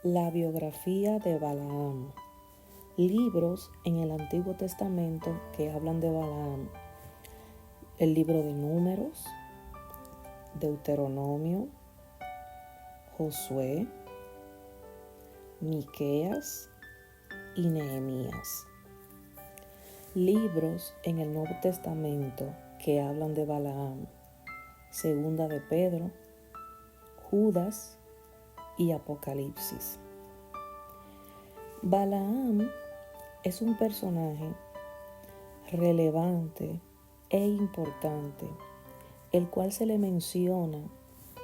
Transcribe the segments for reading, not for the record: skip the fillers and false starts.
La biografía de Balaam. Libros en el Antiguo Testamento que hablan de Balaam. El libro de Números, Deuteronomio, Josué, Miqueas y Nehemías. Libros en el Nuevo Testamento que hablan de Balaam. Segunda de Pedro, Judas y Apocalipsis. Balaam es un personaje relevante e importante, el cual se le menciona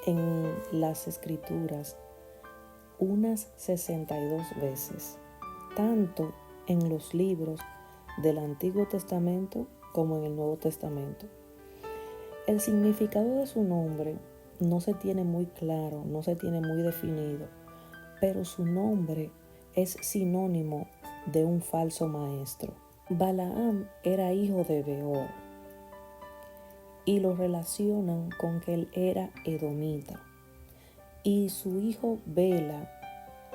en las Escrituras unas 62 veces, tanto en los libros del Antiguo Testamento como en el Nuevo Testamento. El significado de su nombre no se tiene muy claro, no se tiene muy definido, pero su nombre es sinónimo de un falso maestro. Balaam era hijo de Beor y lo relacionan con que él era edomita. Y su hijo Bela,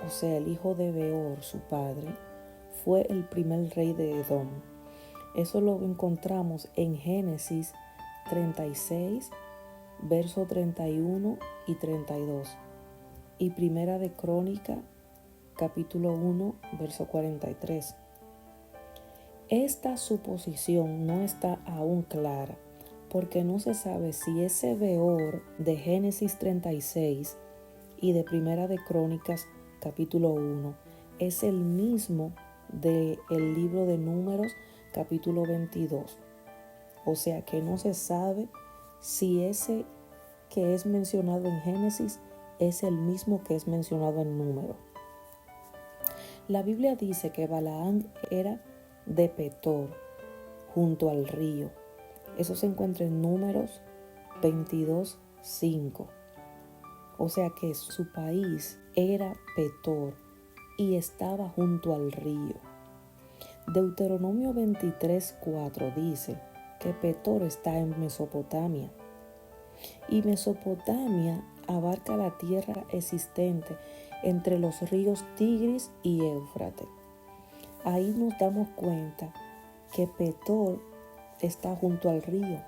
o sea, el hijo de Beor, su padre, fue el primer rey de Edom. Eso lo encontramos en Génesis 36, versos 31 y 32. Y Primera de Crónica, capítulo 1, verso 43. Esta suposición no está aún clara, porque no se sabe si ese Beor de Génesis 36 y de Primera de Crónicas, capítulo 1, es el mismo del libro de Números, capítulo 22. O sea que no se sabe si ese que es mencionado en Génesis es el mismo que es mencionado en Números. La Biblia dice que Balaam era de Petor, junto al río. Eso se encuentra en Números 22:5. O sea que su país era Petor y estaba junto al río. Deuteronomio 23:4 dice que Petor está en Mesopotamia. Y Mesopotamia abarca la tierra existente entre los ríos Tigris y Éufrates. Ahí nos damos cuenta que Petor está junto al río,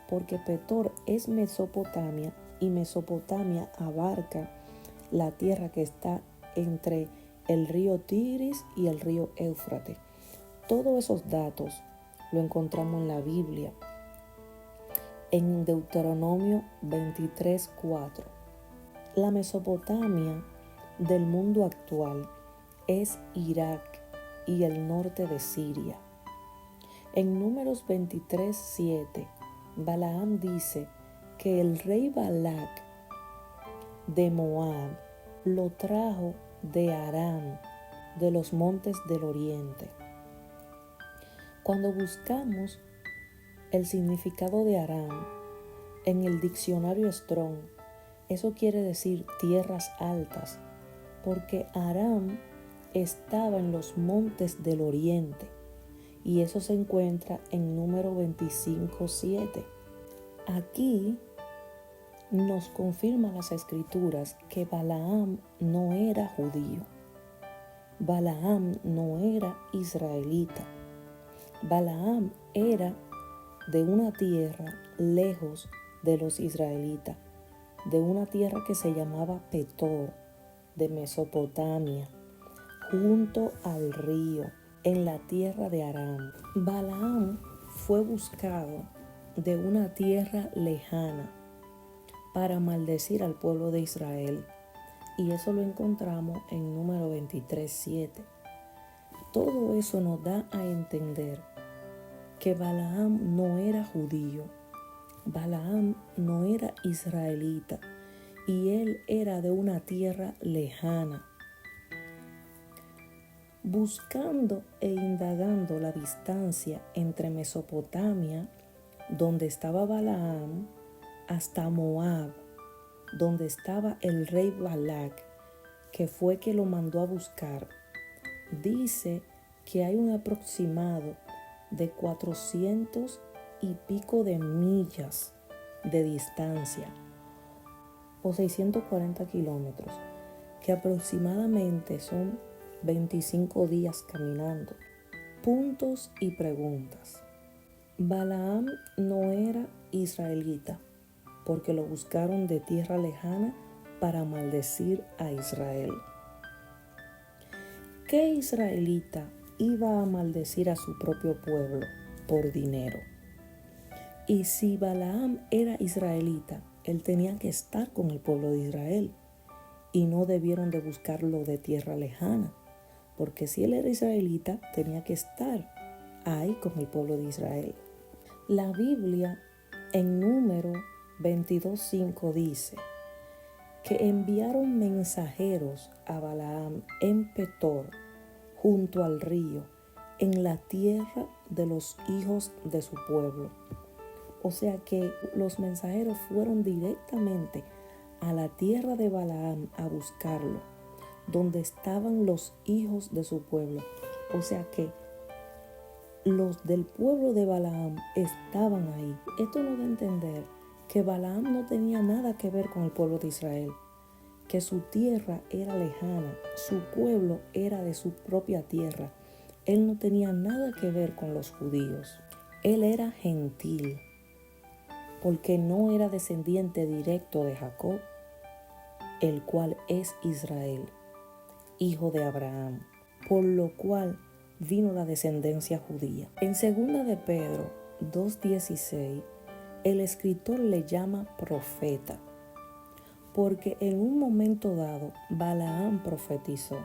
porque Petor es Mesopotamia y Mesopotamia abarca la tierra que está entre el río Tigris y el río Éufrates. Todos esos datos lo encontramos en la Biblia, en Deuteronomio 23:4. La Mesopotamia del mundo actual es Irak y el norte de Siria. En Números 23:7, Balaam dice que el rey Balac de Moab lo trajo de Aram, de los montes del oriente. Cuando buscamos el significado de Aram en el diccionario Strong, eso quiere decir tierras altas, porque Aram estaba en los montes del oriente, y eso se encuentra en Número 25:7. Aquí nos confirman las Escrituras que Balaam no era judío. Balaam no era israelita. Balaam era de una tierra lejos de los israelitas, de una tierra que se llamaba Petor, de Mesopotamia, junto al río, en la tierra de Aram. Balaam fue buscado de una tierra lejana para maldecir al pueblo de Israel, y eso lo encontramos en Número 23:7. Todo eso nos da a entender que Balaam no era judío, Balaam no era israelita, y él era de una tierra lejana. Buscando e indagando la distancia entre Mesopotamia, donde estaba Balaam, hasta Moab, donde estaba el rey Balac, que fue que lo mandó a buscar, dice que hay un aproximado de 400 y pico de millas de distancia, o 640 kilómetros, que aproximadamente son 25 días caminando. Puntos y preguntas. Balaam no era israelita porque lo buscaron de tierra lejana para maldecir a Israel. ¿Qué israelita iba a maldecir a su propio pueblo por dinero? Y si Balaam era israelita, él tenía que estar con el pueblo de Israel y no debieron de buscarlo de tierra lejana, porque si él era israelita, tenía que estar ahí con el pueblo de Israel. La Biblia en Número 22:5 dice que enviaron mensajeros a Balaam en Petor, junto al río, en la tierra de los hijos de su pueblo. O sea que los mensajeros fueron directamente a la tierra de Balaam a buscarlo, donde estaban los hijos de su pueblo. O sea que los del pueblo de Balaam estaban ahí. Esto nos da a entender que Balaam no tenía nada que ver con el pueblo de Israel, que su tierra era lejana, su pueblo era de su propia tierra. Él no tenía nada que ver con los judíos. Él era gentil, porque no era descendiente directo de Jacob, el cual es Israel, hijo de Abraham, por lo cual vino la descendencia judía. En 2 de Pedro 2:16, el escritor le llama profeta, porque en un momento dado Balaam profetizó.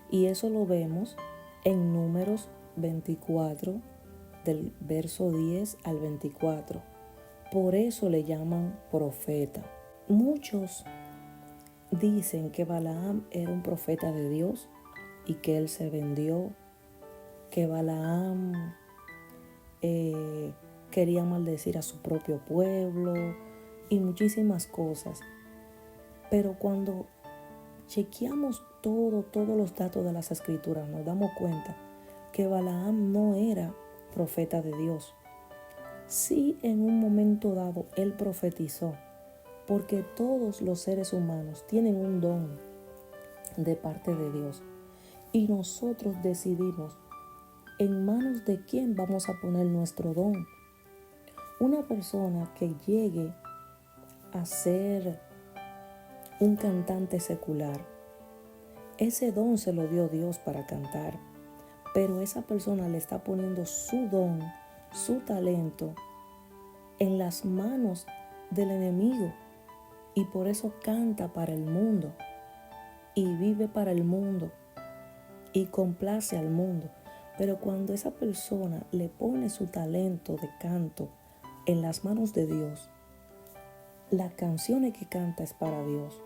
Y eso lo vemos en Números 24, del verso 10 al 24. Por eso le llaman profeta. Muchos dicen que Balaam era un profeta de Dios y que él se vendió, que Balaam quería maldecir a su propio pueblo y muchísimas cosas. Pero cuando chequeamos todos los datos de las escrituras, nos damos cuenta que Balaam no era profeta de Dios. Sí, en un momento dado él profetizó, porque todos los seres humanos tienen un don de parte de Dios y nosotros decidimos en manos de quién vamos a poner nuestro don. Una persona que llegue a ser un cantante secular, ese don se lo dio Dios para cantar, pero esa persona le está poniendo su don, su talento en las manos del enemigo, y por eso canta para el mundo y vive para el mundo y complace al mundo. Pero cuando esa persona le pone su talento de canto en las manos de Dios, las canciones que canta es para Dios,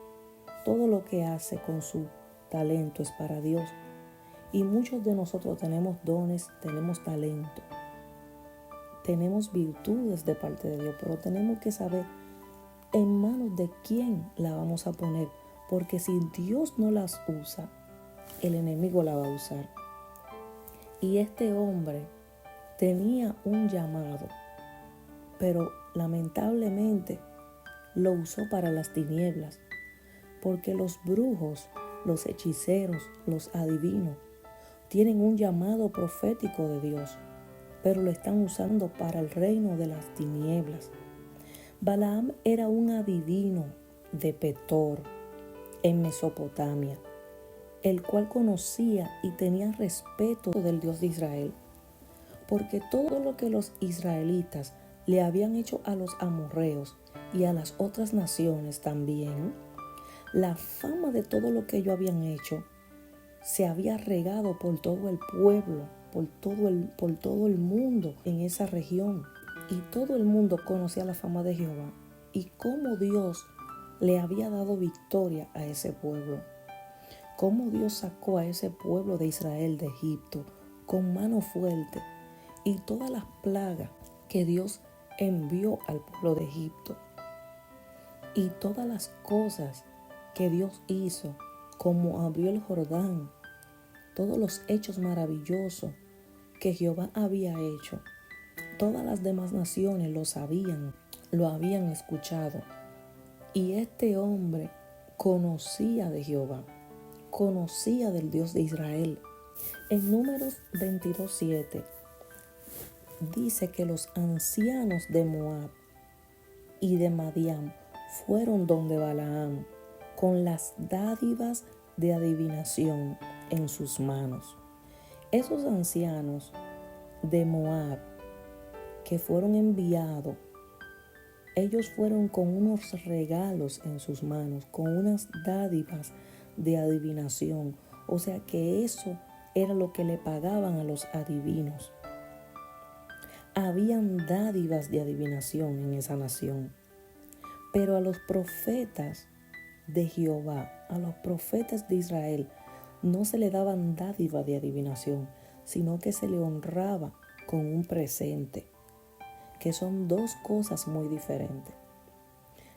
todo lo que hace con su talento es para Dios. Y muchos de nosotros tenemos dones, tenemos talento, tenemos virtudes de parte de Dios, pero tenemos que saber en manos de quién la vamos a poner, porque si Dios no las usa, el enemigo la va a usar. Y este hombre tenía un llamado, pero lamentablemente lo usó para las tinieblas, porque los brujos, los hechiceros, los adivinos tienen un llamado profético de Dios, pero lo están usando para el reino de las tinieblas. Balaam era un adivino de Petor, en Mesopotamia, el cual conocía y tenía respeto del Dios de Israel, porque todo lo que los israelitas le habían hecho a los amorreos y a las otras naciones también, la fama de todo lo que ellos habían hecho se había regado por todo el pueblo, por todo el mundo en esa región. Y todo el mundo conocía la fama de Jehová y cómo Dios le había dado victoria a ese pueblo. Cómo Dios sacó a ese pueblo de Israel de Egipto con mano fuerte, y todas las plagas que Dios envió al pueblo de Egipto, y todas las cosas que Dios hizo, como abrió el Jordán, todos los hechos maravillosos que Jehová había hecho. Todas las demás naciones lo habían escuchado. Y este hombre conocía de Jehová. conocía del Dios de Israel. En Números 22:7 dice que los ancianos de Moab y de Madián fueron donde Balaam con las dádivas de adivinación en sus manos. Esos ancianos de Moab que fueron enviados, ellos fueron con unos regalos en sus manos, con unas dádivas de adivinación. O sea que eso era lo que le pagaban a los adivinos. Habían dádivas de adivinación en esa nación. Pero a los profetas de Jehová, a los profetas de Israel, no se le daban dádiva de adivinación, sino que se le honraba con un presente, que son dos cosas muy diferentes.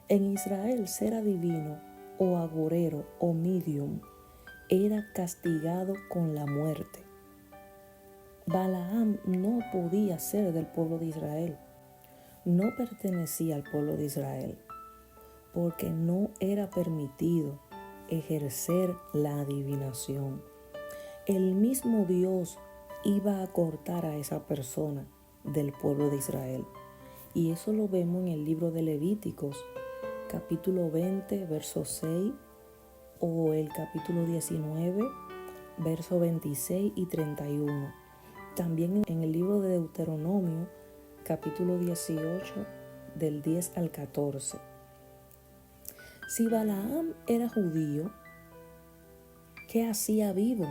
En Israel, ser adivino o agorero o medium era castigado con la muerte. Balaam no podía ser del pueblo de Israel, no pertenecía al pueblo de Israel, porque no era permitido ejercer la adivinación. El mismo Dios iba a cortar a esa persona del pueblo de Israel. Y eso lo vemos en el libro de Levíticos, capítulo 20, verso 6, o el capítulo 19, verso 26 y 31. También en el libro de Deuteronomio, capítulo 18, del 10 al 14. Si Balaam era judío, ¿qué hacía vivo?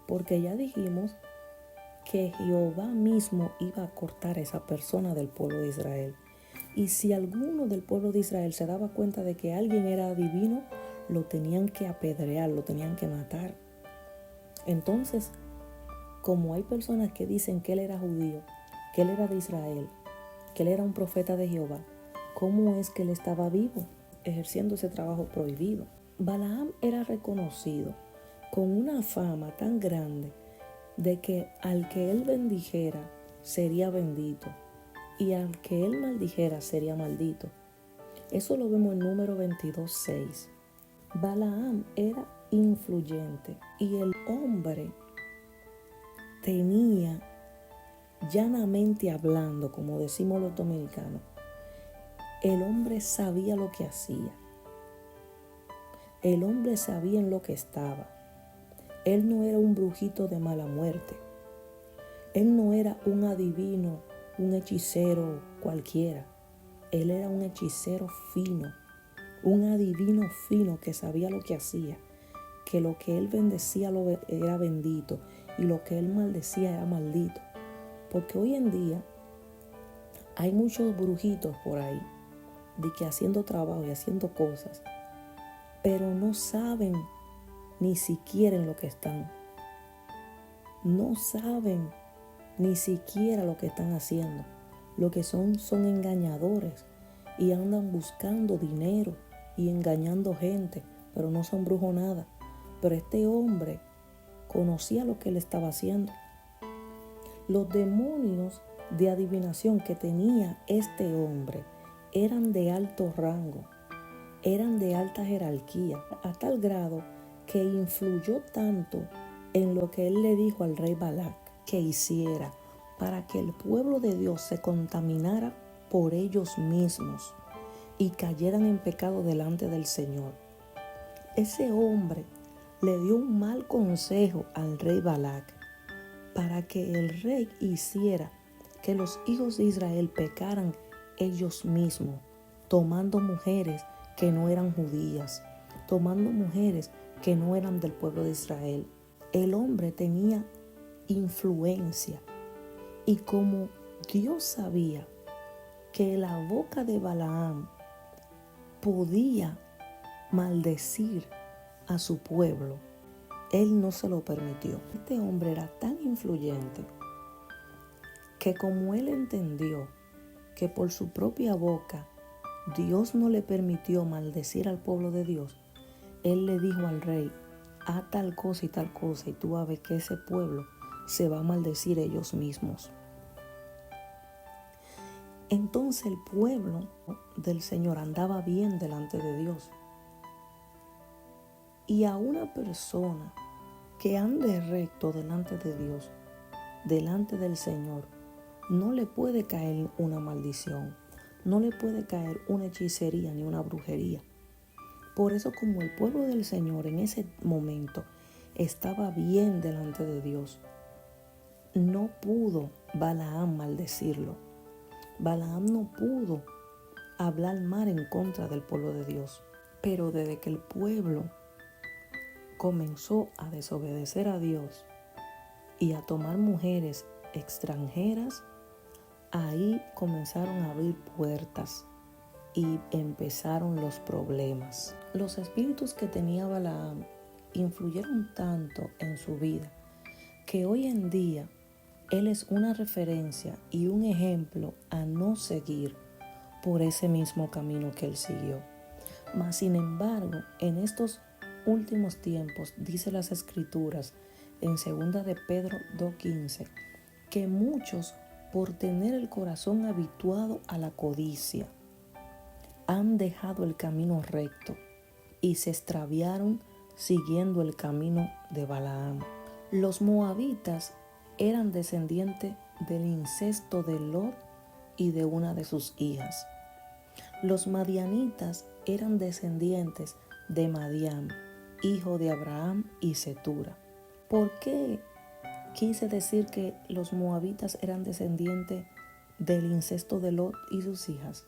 Porque ya dijimos que Jehová mismo iba a cortar a esa persona del pueblo de Israel. Y si alguno del pueblo de Israel se daba cuenta de que alguien era adivino, lo tenían que apedrear, lo tenían que matar. Entonces, como hay personas que dicen que él era judío, que él era de Israel, que él era un profeta de Jehová, ¿cómo es que él estaba vivo, ejerciendo ese trabajo prohibido? Balaam era reconocido con una fama tan grande de que al que él bendijera sería bendito y al que él maldijera sería maldito. Eso lo vemos en Número 22:6. Balaam era influyente y el hombre tenía, llanamente hablando, como decimos los dominicanos, el hombre sabía lo que hacía. El hombre sabía en lo que estaba. Él no era un brujito de mala muerte. Él no era un adivino, un hechicero cualquiera. Él era un hechicero fino, un adivino fino que sabía lo que hacía, que lo que él bendecía era bendito y lo que él maldecía era maldito. Porque hoy en día hay muchos brujitos por ahí, de que haciendo trabajo y haciendo cosas, pero no saben ni siquiera en lo que están. No saben ni siquiera lo que están haciendo. Lo que son engañadores y andan buscando dinero y engañando gente, pero no son brujos nada. Pero este hombre conocía lo que él estaba haciendo. Los demonios de adivinación que tenía este hombre eran de alto rango, eran de alta jerarquía, a tal grado que influyó tanto en lo que él le dijo al rey Balac que hiciera para que el pueblo de Dios se contaminara por ellos mismos y cayeran en pecado delante del Señor. Ese hombre le dio un mal consejo al rey Balac para que el rey hiciera que los hijos de Israel pecaran ellos mismos, tomando mujeres que no eran judías, tomando mujeres que no eran del pueblo de Israel. El hombre tenía influencia y como Dios sabía que la boca de Balaam podía maldecir a su pueblo, él no se lo permitió. Este hombre era tan influyente que como él entendió que por su propia boca Dios no le permitió maldecir al pueblo de Dios, él le dijo al rey: haz tal cosa y tal cosa, y tú vas a ver que ese pueblo se va a maldecir ellos mismos. Entonces el pueblo del Señor andaba bien delante de Dios. Y a una persona que ande recto delante de Dios, delante del Señor, no le puede caer una maldición, no le puede caer una hechicería ni una brujería. Por eso, como el pueblo del Señor en ese momento estaba bien delante de Dios, no pudo Balaam maldecirlo. Balaam no pudo hablar mal en contra del pueblo de Dios. Pero desde que el pueblo comenzó a desobedecer a Dios y a tomar mujeres extranjeras, ahí comenzaron a abrir puertas y empezaron los problemas. Los espíritus que tenía Balaam influyeron tanto en su vida que hoy en día él es una referencia y un ejemplo a no seguir por ese mismo camino que él siguió. Mas, sin embargo, en estos últimos tiempos, dice las Escrituras en 2 de Pedro 2:15, que muchos, por tener el corazón habituado a la codicia, han dejado el camino recto y se extraviaron siguiendo el camino de Balaam. Los moabitas eran descendientes del incesto de Lot y de una de sus hijas. Los madianitas eran descendientes de Madián, hijo de Abraham y Cetura. ¿Por qué quise decir que los moabitas eran descendientes del incesto de Lot y sus hijas?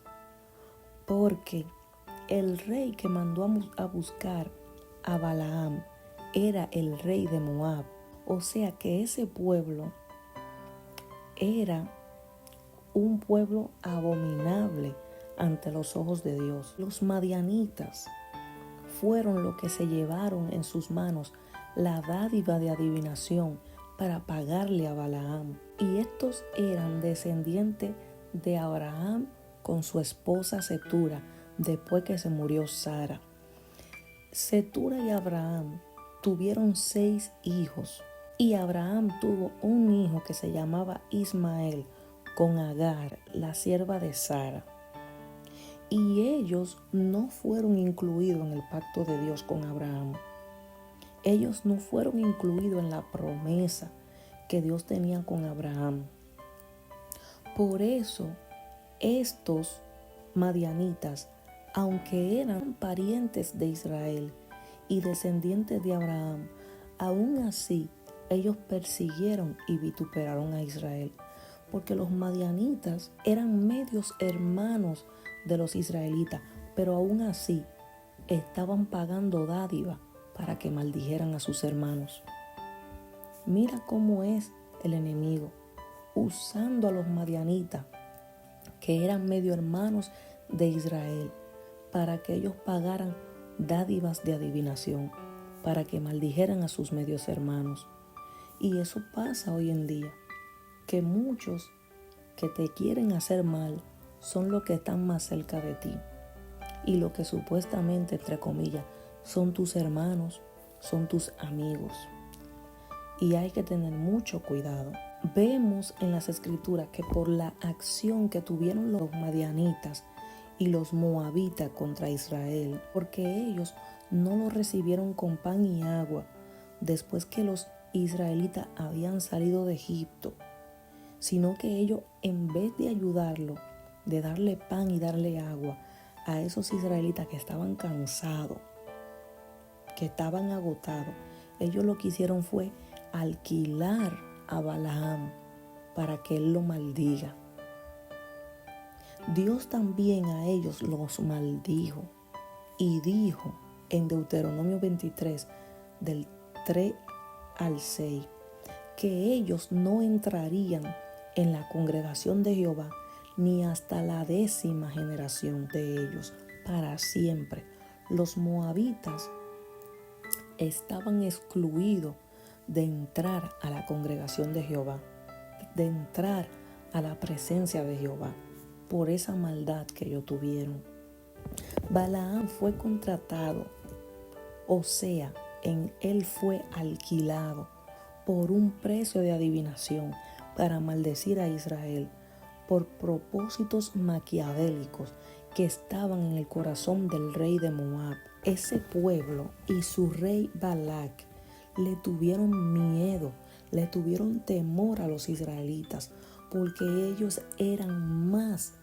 Porque el rey que mandó a buscar a Balaam era el rey de Moab. O sea que ese pueblo era un pueblo abominable ante los ojos de Dios. Los madianitas fueron los que se llevaron en sus manos la dádiva de adivinación para pagarle a Balaam. Y estos eran descendientes de Abraham con su esposa Cetura, después que se murió Sara. Cetura y Abraham tuvieron 6 hijos. Y Abraham tuvo un hijo que se llamaba Ismael con Agar, la sierva de Sara. Y ellos no fueron incluidos en el pacto de Dios con Abraham. Ellos no fueron incluidos en la promesa que Dios tenía con Abraham. Por eso, estos madianitas, aunque eran parientes de Israel y descendientes de Abraham, aún así ellos persiguieron y vituperaron a Israel, porque los madianitas eran medios hermanos de los israelitas, pero aún así estaban pagando dádiva para que maldijeran a sus hermanos. Mira cómo es el enemigo, usando a los madianitas, que eran medio hermanos de Israel, para que ellos pagaran dádivas de adivinación, para que maldijeran a sus medios hermanos. Y eso pasa hoy en día, que muchos que te quieren hacer mal son los que están más cerca de ti. Y lo que supuestamente, entre comillas, son tus hermanos, son tus amigos. Y hay que tener mucho cuidado. Vemos en las Escrituras que por la acción que tuvieron los madianitas y los moabitas contra Israel, porque ellos no lo recibieron con pan y agua después que los israelitas habían salido de Egipto, sino que ellos, en vez de ayudarlo, de darle pan y darle agua a esos israelitas que estaban cansados, que estaban agotados, ellos lo que hicieron fue alquilar a Balaam para que él lo maldiga. Dios también a ellos los maldijo y dijo en Deuteronomio 23, del 3 al 6, que ellos no entrarían en la congregación de Jehová ni hasta la 10ª generación de ellos, para siempre. Los moabitas estaban excluidos de entrar a la congregación de Jehová, de entrar a la presencia de Jehová, por esa maldad que ellos tuvieron. Balaam fue contratado, o sea, él fue alquilado por un precio de adivinación para maldecir a Israel por propósitos maquiavélicos que estaban en el corazón del rey de Moab, ese pueblo y su rey Balac le tuvieron miedo, le tuvieron temor a los israelitas, porque ellos eran más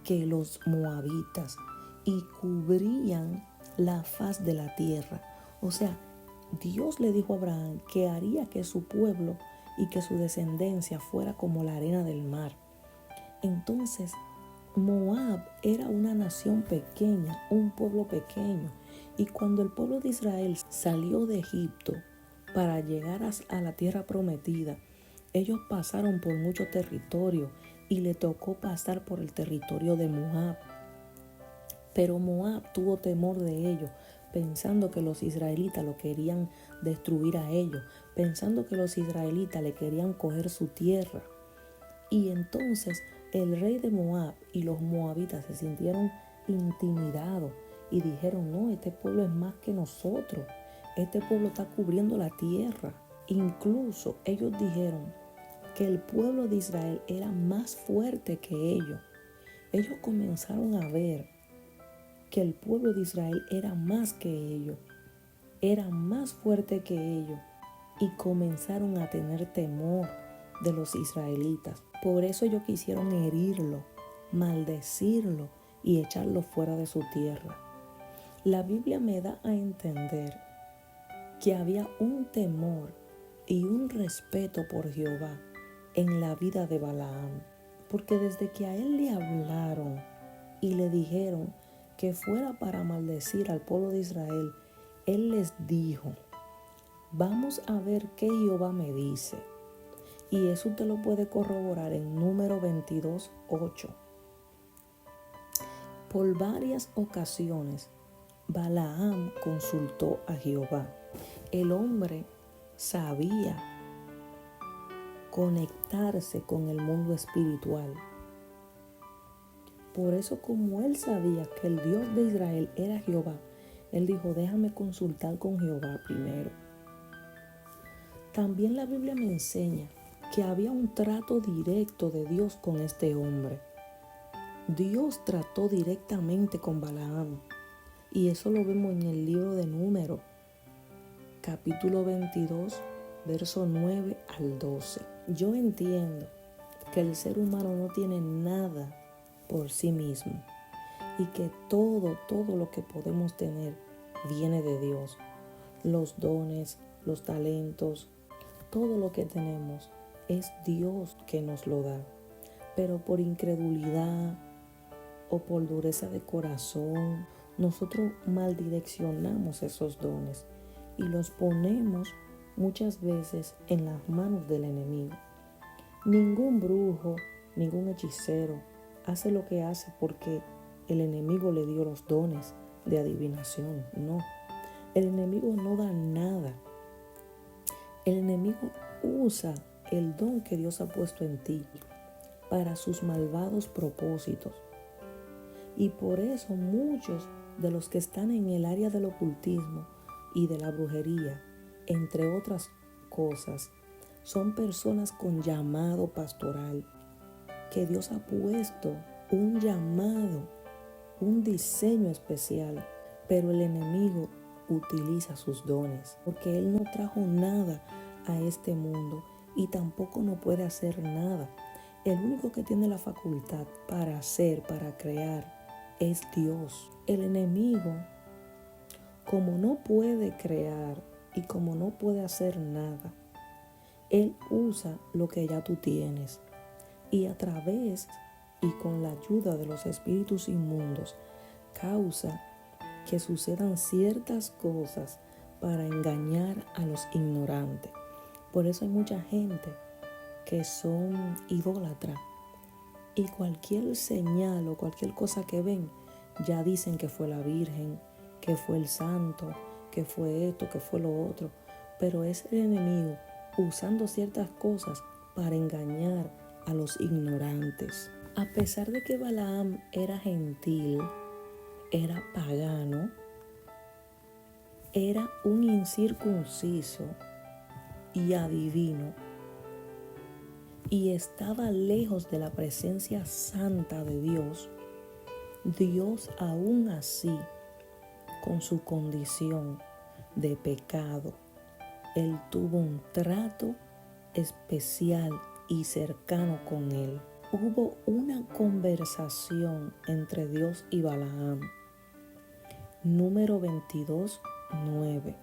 que los moabitas y cubrían la faz de la tierra. O sea, Dios le dijo a Abraham que haría que su pueblo y que su descendencia fuera como la arena del mar. Entonces, Moab era una nación pequeña, un pueblo pequeño. Y cuando el pueblo de Israel salió de Egipto para llegar a la tierra prometida, ellos pasaron por mucho territorio y le tocó pasar por el territorio de Moab. Pero Moab tuvo temor de ellos, pensando que los israelitas lo querían destruir a ellos, pensando que los israelitas le querían coger su tierra. Y entonces el rey de Moab y los moabitas se sintieron intimidados y dijeron, no, este pueblo es más que nosotros, este pueblo está cubriendo la tierra. Incluso ellos dijeron que el pueblo de Israel era más fuerte que ellos. Ellos comenzaron a ver que el pueblo de Israel era más que ellos, era más fuerte que ellos, y comenzaron a tener temor de los israelitas. Por eso ellos quisieron herirlo, maldecirlo y echarlo fuera de su tierra. La Biblia me da a entender que había un temor y un respeto por Jehová en la vida de Balaam, porque desde que a él le hablaron y le dijeron que fuera para maldecir al pueblo de Israel, él les dijo, vamos a ver qué Jehová me dice. Y eso usted lo puede corroborar en Número 22:8. Por varias ocasiones, Balaam consultó a Jehová. El hombre sabía conectarse con el mundo espiritual. Por eso, como él sabía que el Dios de Israel era Jehová, él dijo, déjame consultar con Jehová primero. También la Biblia me enseña que había un trato directo de Dios con este hombre. Dios trató directamente con Balaam. Y eso lo vemos en el libro de Números, capítulo 22, verso 9 al 12. Yo entiendo que el ser humano no tiene nada por sí mismo y que todo lo que podemos tener viene de Dios. Los dones, los talentos, todo lo que tenemos es Dios que nos lo da. Pero por incredulidad o por dureza de corazón, nosotros maldireccionamos esos dones y los ponemos muchas veces en las manos del enemigo. Ningún brujo, ningún hechicero hace lo que hace porque el enemigo le dio los dones de adivinación. No, el enemigo no da nada. El enemigo usa el don que Dios ha puesto en ti para sus malvados propósitos. Y por eso muchos de los que están en el área del ocultismo y de la brujería, entre otras cosas, son personas con llamado pastoral, que Dios ha puesto un llamado, un diseño especial, pero el enemigo utiliza sus dones, porque Él no trajo nada a este mundo y tampoco no puede hacer nada. El único que tiene la facultad para hacer, para crear, es Dios. El enemigo, como no puede crear y como no puede hacer nada, él usa lo que ya tú tienes y a través y con la ayuda de los espíritus inmundos causa que sucedan ciertas cosas para engañar a los ignorantes. Por eso hay mucha gente que son idólatras y cualquier señal o cualquier cosa que ven, ya dicen que fue la Virgen, que fue el santo, que fue esto, que fue lo otro. Pero es el enemigo usando ciertas cosas para engañar a los ignorantes. A pesar de que Balaam era gentil, era pagano, era un incircunciso y adivino, y estaba lejos de la presencia santa de Dios, Dios aún así con su condición de pecado, él tuvo un trato especial y cercano con él. Hubo una conversación entre Dios y Balaam. Número 22:9.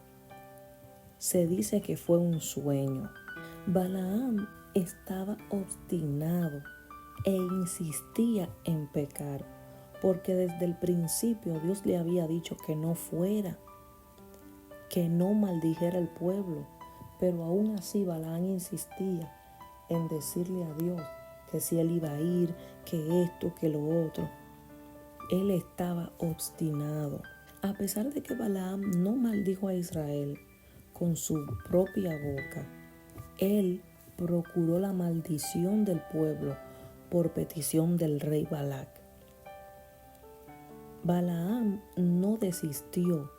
Se dice que fue un sueño. Balaam estaba obstinado e insistía en pecar, porque desde el principio Dios le había dicho que no fuera, que no maldijera el pueblo, pero aún así Balaam insistía en decirle a Dios que si él iba a ir, que esto, que lo otro. Él estaba obstinado. A pesar de que Balaam no maldijo a Israel con su propia boca, él procuró la maldición del pueblo por petición del rey Balac. Balaam no desistió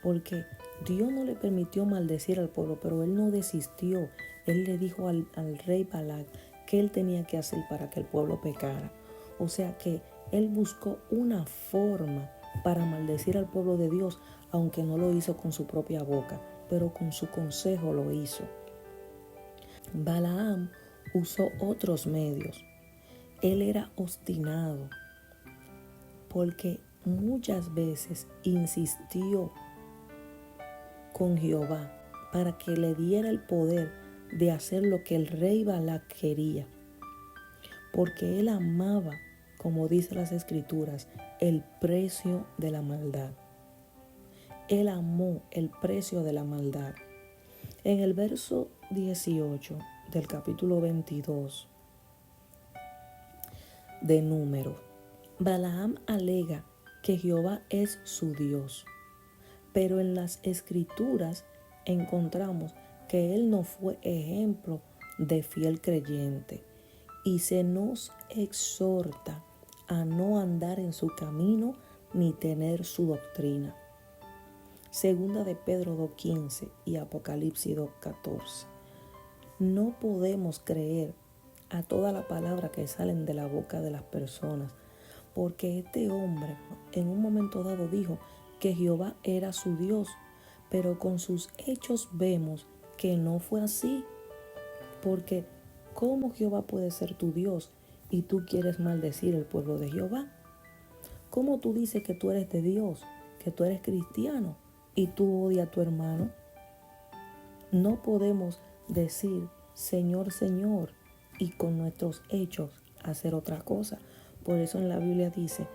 porque Dios no le permitió maldecir al pueblo, pero él no desistió. Él le dijo al rey Balac qué él tenía que hacer para que el pueblo pecara. O sea que él buscó una forma para maldecir al pueblo de Dios, aunque no lo hizo con su propia boca, pero con su consejo lo hizo. Balaam usó otros medios. Él era obstinado porque muchas veces insistió con Jehová para que le diera el poder de hacer lo que el rey Balac quería, porque él amaba, como dice las escrituras, el precio de la maldad. Él amó el precio de la maldad. En el verso 18 del capítulo 22 de Números, Balaam alega que Jehová es su Dios, pero en las escrituras encontramos que él no fue ejemplo de fiel creyente y se nos exhorta a no andar en su camino ni tener su doctrina. Segunda de Pedro 2:15 y Apocalipsis 2:14. No podemos creer a toda la palabra que salen de la boca de las personas, porque este hombre en un momento dado dijo que Jehová era su Dios, pero con sus hechos vemos que no fue así, porque ¿cómo Jehová puede ser tu Dios y tú quieres maldecir el pueblo de Jehová? ¿Cómo tú dices que tú eres de Dios, que tú eres cristiano y tú odias a tu hermano? No podemos decir Señor, Señor y con nuestros hechos hacer otra cosa. Por eso en la Biblia dice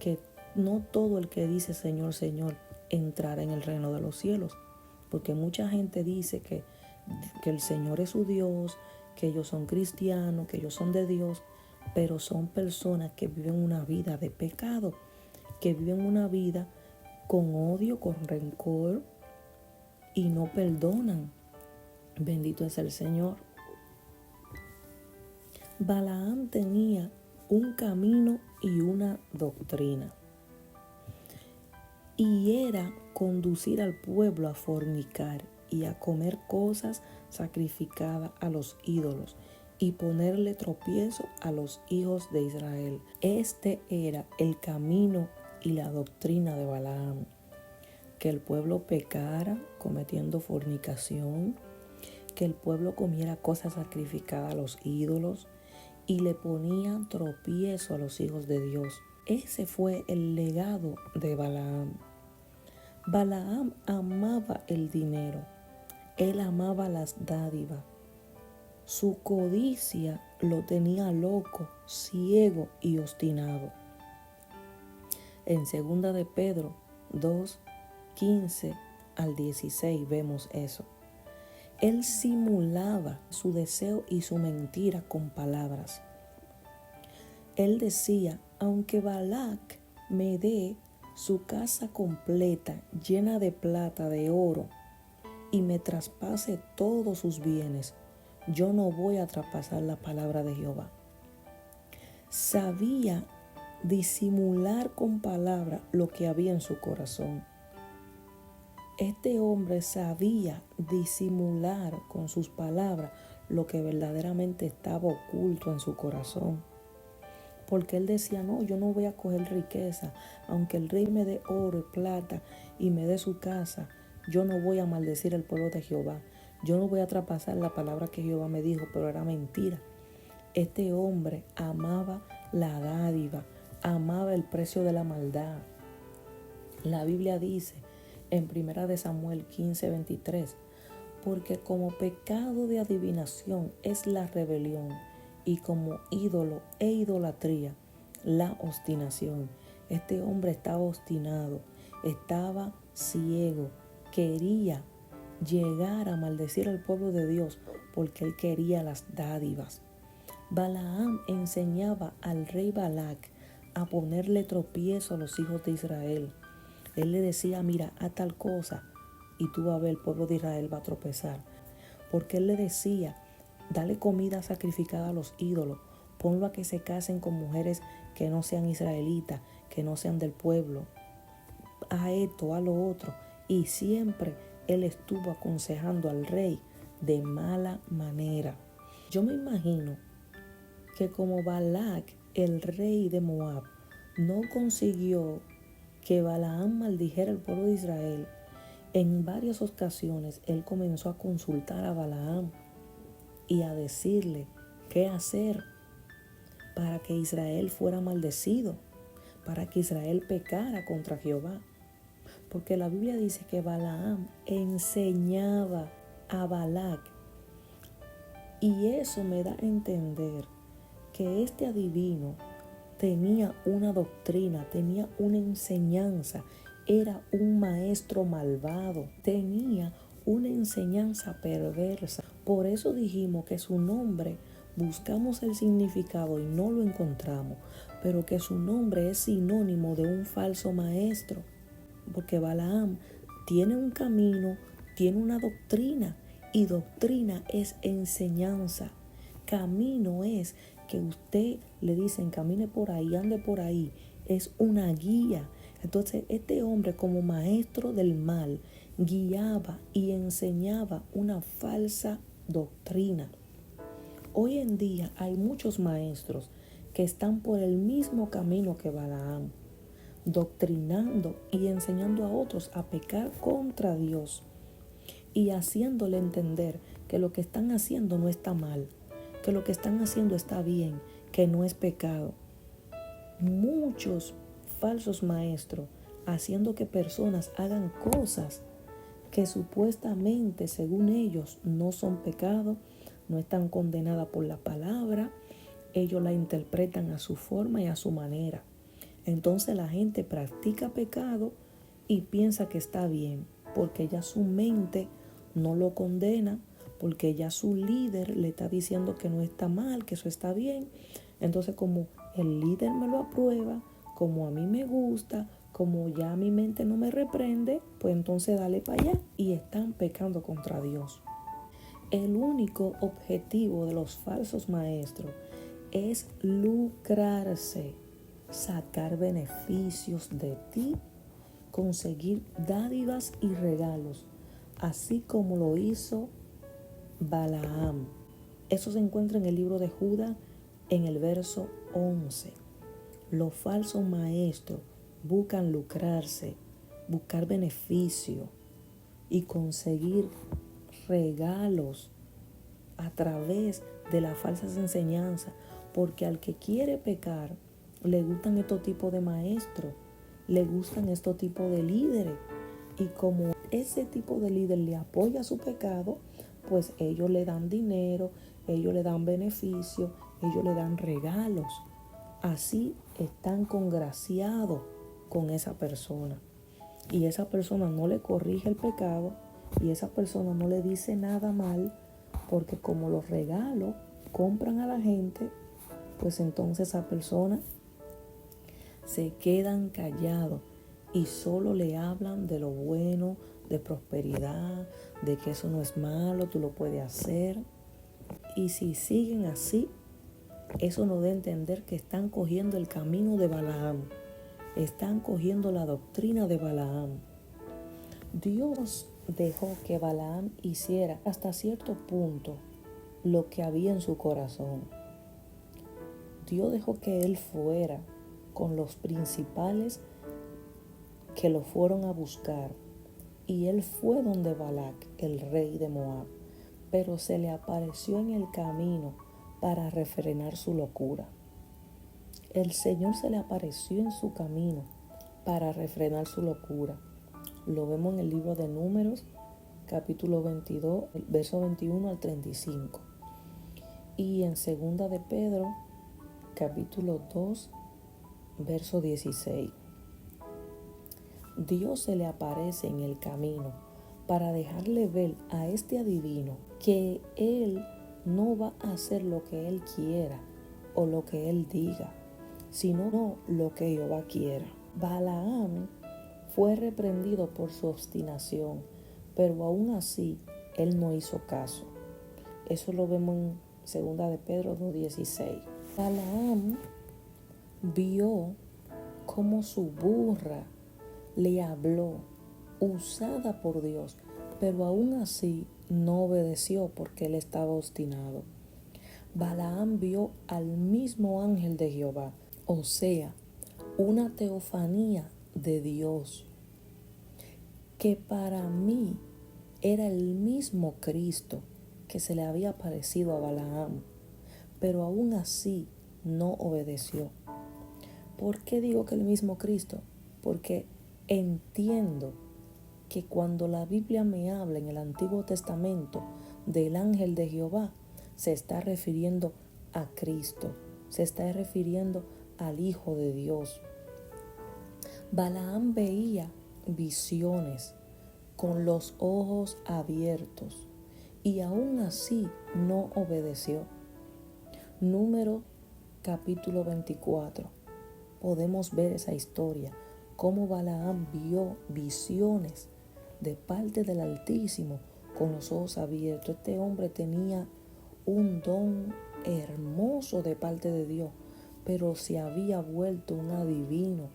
que no todo el que dice Señor, Señor entrará en el reino de los cielos, porque mucha gente dice que el Señor es su Dios, que ellos son cristianos, que ellos son de Dios, pero son personas que viven una vida de pecado, que viven una vida con odio, con rencor y no perdonan. Bendito es el Señor. Balaam tenía un camino y una doctrina, y era conducir al pueblo a fornicar y a comer cosas sacrificadas a los ídolos y ponerle tropiezo a los hijos de Israel. Este era el camino y la doctrina de Balaam, que el pueblo pecara cometiendo fornicación, que el pueblo comiera cosas sacrificadas a los ídolos y le ponían tropiezo a los hijos de Dios. Ese fue el legado de Balaam. Balaam amaba el dinero, él amaba las dádivas. Su codicia lo tenía loco, ciego y obstinado. En 2 de Pedro 2:15 al 16 vemos eso. Él simulaba su deseo y su mentira con palabras. Él decía, aunque Balac me dé su casa completa, llena de plata, de oro, y me traspase todos sus bienes, yo no voy a traspasar la palabra de Jehová. Sabía disimular con palabras lo que había en su corazón. Este hombre sabía disimular con sus palabras lo que verdaderamente estaba oculto en su corazón. porque él decía, no, yo no voy a coger riqueza, aunque el rey me dé oro y plata y me dé su casa, yo no voy a maldecir el pueblo de Jehová, yo no voy a traspasar la palabra que Jehová me dijo, pero era mentira. Este hombre amaba la dádiva, amaba el precio de la maldad. La Biblia dice en 1 de Samuel 15:23, porque como pecado de adivinación es la rebelión, y como ídolo e idolatría la obstinación. Este hombre estaba obstinado, estaba ciego, quería llegar a maldecir al pueblo de Dios porque él quería las dádivas. Balaam enseñaba al rey Balac a ponerle tropiezo a los hijos de Israel. Él le decía, mira, haz tal cosa y tú vas a ver, el pueblo de Israel va a tropezar. Porque él le decía, dale comida sacrificada a los ídolos, ponlo a que se casen con mujeres que no sean israelitas, que no sean del pueblo, a esto, a lo otro. Y siempre él estuvo aconsejando al rey de mala manera. Yo me imagino que como Balac, el rey de Moab, no consiguió que Balaam maldijera al pueblo de Israel, en varias ocasiones él comenzó a consultar a Balaam y a decirle qué hacer para que Israel fuera maldecido, para que Israel pecara contra Jehová. Porque la Biblia dice que Balaam enseñaba a Balac, y eso me da a entender que este adivino tenía una doctrina, tenía una enseñanza, era un maestro malvado, tenía una enseñanza perversa. Por eso dijimos que su nombre, buscamos el significado y no lo encontramos, pero que su nombre es sinónimo de un falso maestro, porque Balaam tiene un camino, tiene una doctrina, y doctrina es enseñanza. Camino es que usted le dicen camine por ahí, ande por ahí, es una guía. Entonces este hombre, como maestro del mal, guiaba y enseñaba una falsa doctrina. Hoy en día hay muchos maestros que están por el mismo camino que Balaam, doctrinando y enseñando a otros a pecar contra Dios y haciéndole entender que lo que están haciendo no está mal, que lo que están haciendo está bien, que no es pecado. Muchos falsos maestros haciendo que personas hagan cosas que supuestamente, según ellos, no son pecado, no están condenadas por la palabra. Ellos la interpretan a su forma y a su manera. Entonces la gente practica pecado y piensa que está bien, porque ya su mente no lo condena, porque ya su líder le está diciendo que no está mal, que eso está bien. Entonces, como el líder me lo aprueba, como a mí me gusta, como ya mi mente no me reprende, pues entonces dale para allá, y están pecando contra Dios. El único objetivo de los falsos maestros es lucrarse, sacar beneficios de ti, conseguir dádivas y regalos, así como lo hizo Balaam. Eso se encuentra en el libro de Judá, en el verso 11. Los falsos maestros buscan lucrarse, buscar beneficio y conseguir regalos a través de las falsas enseñanzas, porque al que quiere pecar le gustan estos tipos de maestros, le gustan estos tipos de líderes, y como ese tipo de líder le apoya su pecado, pues ellos le dan dinero, ellos le dan beneficio, ellos le dan regalos. Así están congraciados con esa persona, y esa persona no le corrige el pecado, y esa persona no le dice nada mal, porque como los regalos compran a la gente, pues entonces esa persona se quedan callados y solo le hablan de lo bueno, de prosperidad, de que eso no es malo, tú lo puedes hacer. Y si siguen así, eso nos da a entender que están cogiendo el camino de Balaam, están cogiendo la doctrina de Balaam. Dios dejó que Balaam hiciera hasta cierto punto lo que había en su corazón. Dios dejó que él fuera con los principales que lo fueron a buscar. Y él fue donde Balac, el rey de Moab, pero se le apareció en el camino para refrenar su locura. El Señor se le apareció en su camino para refrenar su locura. Lo vemos en el libro de Números, capítulo 22, verso 21 al 35. Y en segunda de Pedro, capítulo 2, verso 16. Dios se le aparece en el camino para dejarle ver a este adivino que él no va a hacer lo que él quiera o lo que él diga, sino lo que Jehová quiera. Balaam fue reprendido por su obstinación, pero aún así él no hizo caso. Eso lo vemos en segunda de Pedro 2:16. Balaam vio cómo su burra le habló, usada por Dios, pero aún así no obedeció porque él estaba obstinado. Balaam vio al mismo ángel de Jehová, o sea, una teofanía de Dios, que para mí era el mismo Cristo que se le había aparecido a Balaam, pero aún así no obedeció. ¿Por qué digo que el mismo Cristo? Porque entiendo que cuando la Biblia me habla en el Antiguo Testamento del ángel de Jehová, se está refiriendo a Cristo, se está refiriendo al Hijo de Dios. Balaam veía visiones con los ojos abiertos y aún así no obedeció. Número capítulo 24. Podemos ver esa historia, cómo Balaam vio visiones de parte del Altísimo con los ojos abiertos. Este hombre tenía un don hermoso de parte de Dios, pero se había vuelto un adivino.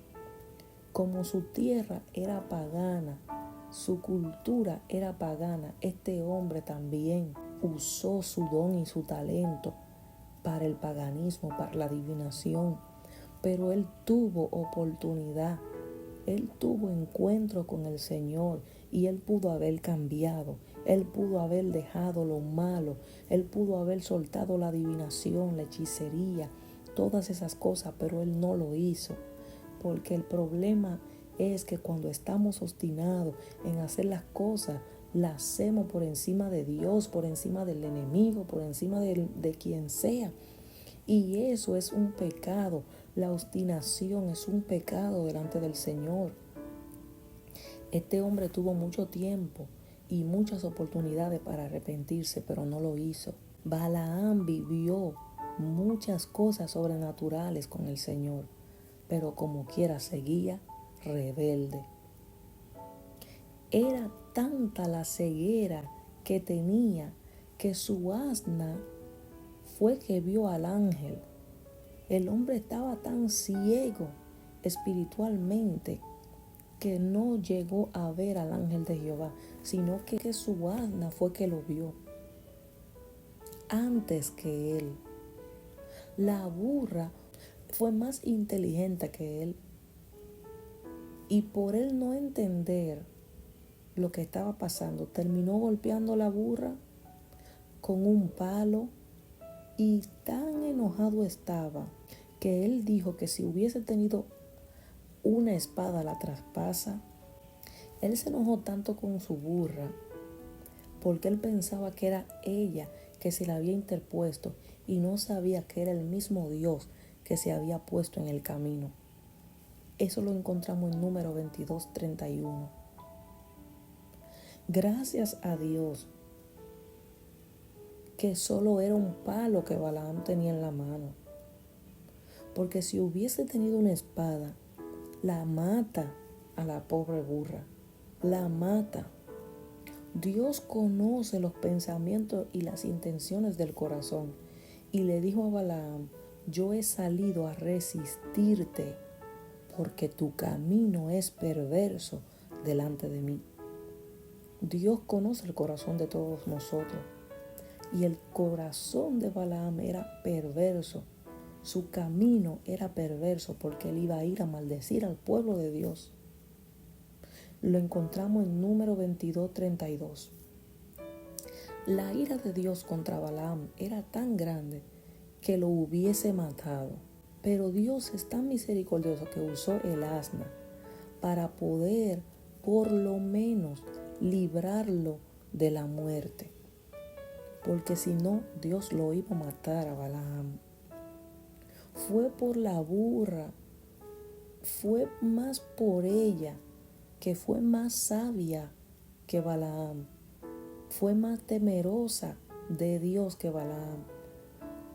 Como su tierra era pagana, su cultura era pagana, este hombre también usó su don y su talento para el paganismo, para la adivinación. Pero él tuvo oportunidad, él tuvo encuentro con el Señor y él pudo haber cambiado, él pudo haber dejado lo malo, él pudo haber soltado la adivinación, la hechicería, todas esas cosas, pero él no lo hizo. Porque el problema es que cuando estamos obstinados en hacer las cosas, las hacemos por encima de Dios, por encima del enemigo, por encima de quien sea. Y eso es un pecado. La obstinación es un pecado delante del Señor. Este hombre tuvo mucho tiempo y muchas oportunidades para arrepentirse, pero no lo hizo. Balaam vivió muchas cosas sobrenaturales con el Señor, pero como quiera seguía rebelde. Era tanta la ceguera que tenía que su asna fue que vio al ángel. El hombre estaba tan ciego espiritualmente que no llegó a ver al ángel de Jehová, sino que su asna fue que lo vio antes que él. La burra fue más inteligente que él, y por él no entender lo que estaba pasando, terminó golpeando a la burra con un palo, y tan enojado estaba que él dijo que si hubiese tenido una espada la traspasa. Él se enojó tanto con su burra porque él pensaba que era ella que se le había interpuesto y no sabía que era el mismo Dios que se había puesto en el camino. Eso lo encontramos en Número 22:31. Gracias a Dios que solo era un palo que Balaam tenía en la mano, porque si hubiese tenido una espada, la mata a la pobre burra, la mata. Dios conoce los pensamientos y las intenciones del corazón, y le dijo a Balaam: yo he salido a resistirte porque tu camino es perverso delante de mí. Dios conoce el corazón de todos nosotros, y el corazón de Balaam era perverso, Su camino era perverso porque él iba a ir a maldecir al pueblo de Dios. Lo encontramos en Número 22:32. La ira de Dios contra Balaam era tan grande que lo hubiese matado. Pero Dios es tan misericordioso que usó el asna para poder, por lo menos, librarlo de la muerte. Porque si no, Dios lo iba a matar a Balaam. Fue por la burra, fue más por ella, que fue más sabia que Balaam. Fue más temerosa de Dios que Balaam.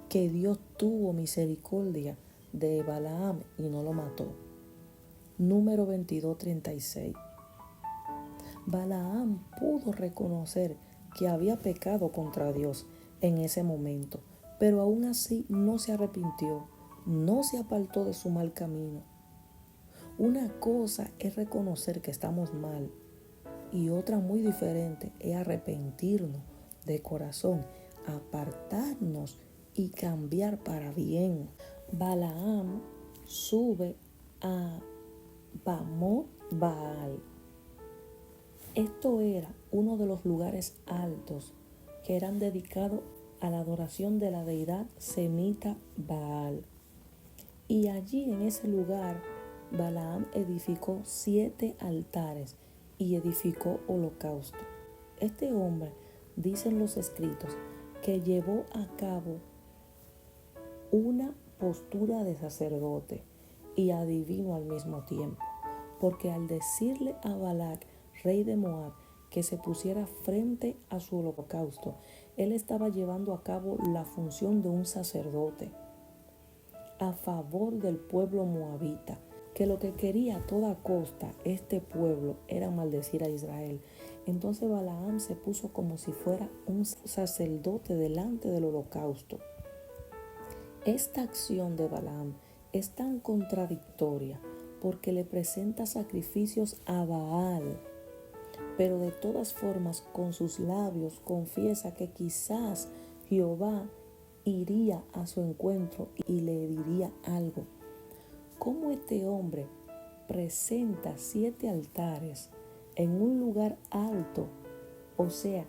Que Dios tuvo misericordia de Balaam y no lo mató. Número 22:36. Balaam pudo reconocer que había pecado contra Dios en ese momento, pero aún así no se arrepintió, no se apartó de su mal camino. Una cosa es reconocer que estamos mal y otra muy diferente es arrepentirnos de corazón, apartarnos y cambiar para bien. Balaam sube a Bamot Baal. Esto era uno de los lugares altos que eran dedicados a la adoración de la deidad semita Baal. Y allí en ese lugar Balaam edificó 7 altares y edificó holocausto. Este hombre, dicen los escritos, que llevó a cabo una postura de sacerdote y adivino al mismo tiempo, porque al decirle a Balac, rey de Moab, que se pusiera frente a su holocausto, él estaba llevando a cabo la función de un sacerdote a favor del pueblo moabita, que lo que quería a toda costa este pueblo era maldecir a Israel. Entonces Balaam se puso como si fuera un sacerdote delante del holocausto. Esta acción de Balaam es tan contradictoria porque le presenta sacrificios a Baal, pero de todas formas con sus labios confiesa que quizás Jehová iría a su encuentro y le diría algo. ¿Cómo este hombre presenta 7 altares en un lugar alto? O sea,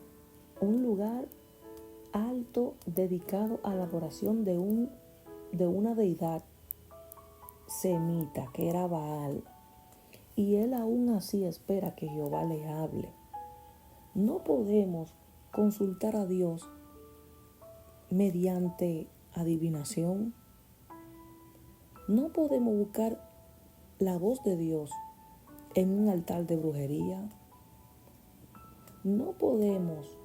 un lugar alto dedicado a la adoración de una deidad semita que era Baal. Y él aún así espera que Jehová le hable. No podemos consultar a Dios mediante adivinación. No podemos buscar la voz de Dios en un altar de brujería. No podemos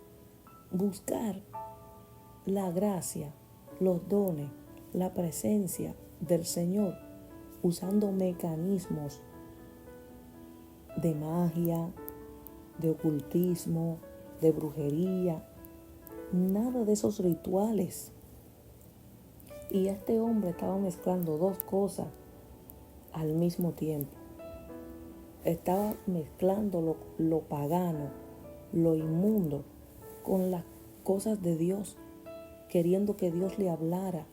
buscar la gracia, los dones, la presencia del Señor usando mecanismos de magia, de ocultismo, de brujería, nada de esos rituales. Y este hombre estaba mezclando 2 cosas al mismo tiempo. Estaba mezclando lo pagano, lo inmundo, con las cosas de Dios, queriendo que Dios le hablara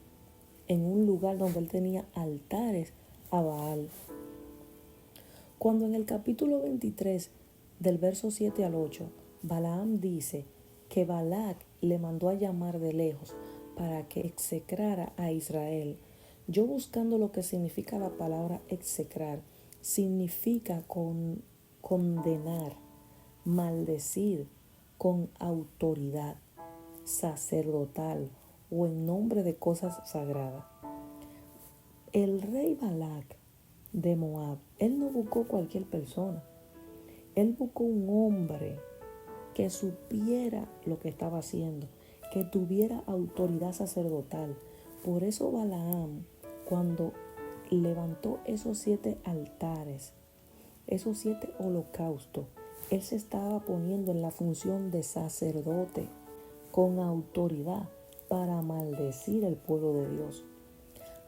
en un lugar donde él tenía altares a Baal. Cuando en el capítulo 23, del verso 7 al 8, Balaam dice que Balac le mandó a llamar de lejos para que execrara a Israel. Yo buscando lo que significa la palabra execrar, significa condenar, maldecir con autoridad sacerdotal o en nombre de cosas sagradas. El rey Balac de Moab, él no buscó cualquier persona. Él buscó un hombre que supiera lo que estaba haciendo, que tuviera autoridad sacerdotal. Por eso Balaam, cuando levantó esos 7 altares, esos 7 holocaustos, él se estaba poniendo en la función de sacerdote con autoridad para maldecir el pueblo de Dios.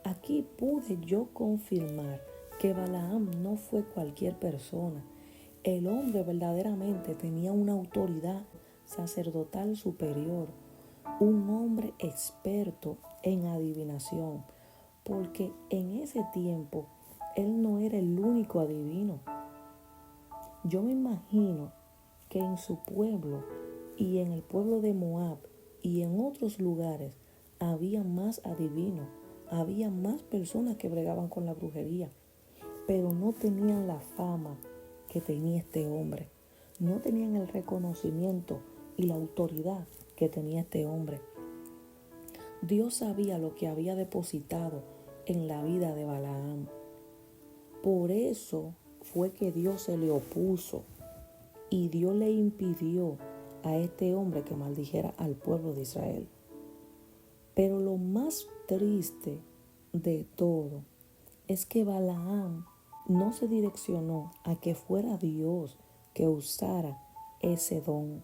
Aquí pude yo confirmar que Balaam no fue cualquier persona. El hombre verdaderamente tenía una autoridad sacerdotal superior, un hombre experto en adivinación, porque en ese tiempo él no era el único adivino. Yo me imagino que en su pueblo y en el pueblo de Moab y en otros lugares había más adivinos, había más personas que bregaban con la brujería, pero no tenían la fama que tenía este hombre, no tenían el reconocimiento y la autoridad que tenía este hombre. Dios sabía lo que había depositado en la vida de Balaam. Por eso fue que Dios se le opuso y Dios le impidió a este hombre que maldijera al pueblo de Israel. Pero lo más triste de todo es que Balaam no se direccionó a que fuera Dios que usara ese don,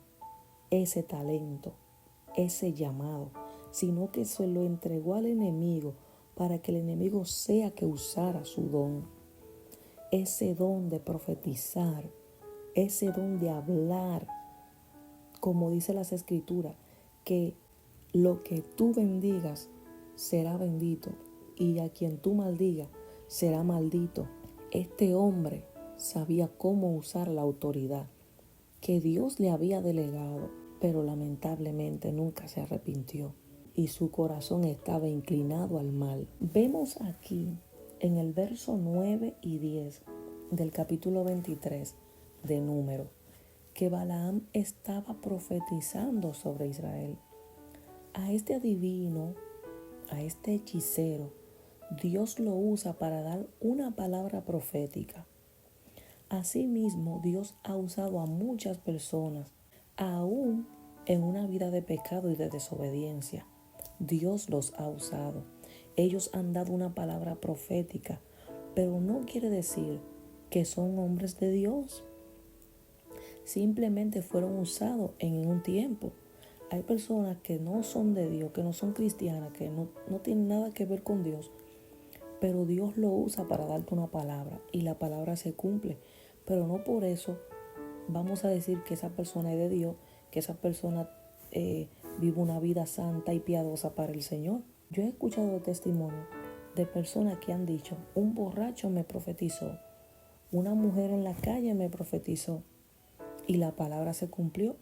ese talento, ese llamado, sino que se lo entregó al enemigo para que el enemigo sea que usara su don. Ese don de profetizar, ese don de hablar, como dice las escrituras, que lo que tú bendigas será bendito y a quien tú maldigas será maldito. Este hombre sabía cómo usar la autoridad que Dios le había delegado, pero lamentablemente nunca se arrepintió y su corazón estaba inclinado al mal. Vemos aquí en el verso 9 y 10 del capítulo 23 de Números que Balaam estaba profetizando sobre Israel. A este adivino, a este hechicero, Dios lo usa para dar una palabra profética. Asimismo, Dios ha usado a muchas personas, aún en una vida de pecado y de desobediencia. Dios los ha usado. Ellos han dado una palabra profética, pero no quiere decir que son hombres de Dios. Simplemente fueron usados en un tiempo. Hay personas que no son de Dios, que no son cristianas, que no tienen nada que ver con Dios, pero Dios lo usa para darte una palabra y la palabra se cumple. Pero no por eso vamos a decir que esa persona es de Dios, que esa persona vive una vida santa y piadosa para el Señor. Yo he escuchado testimonios de personas que han dicho, un borracho me profetizó, una mujer en la calle me profetizó y la palabra se cumplió.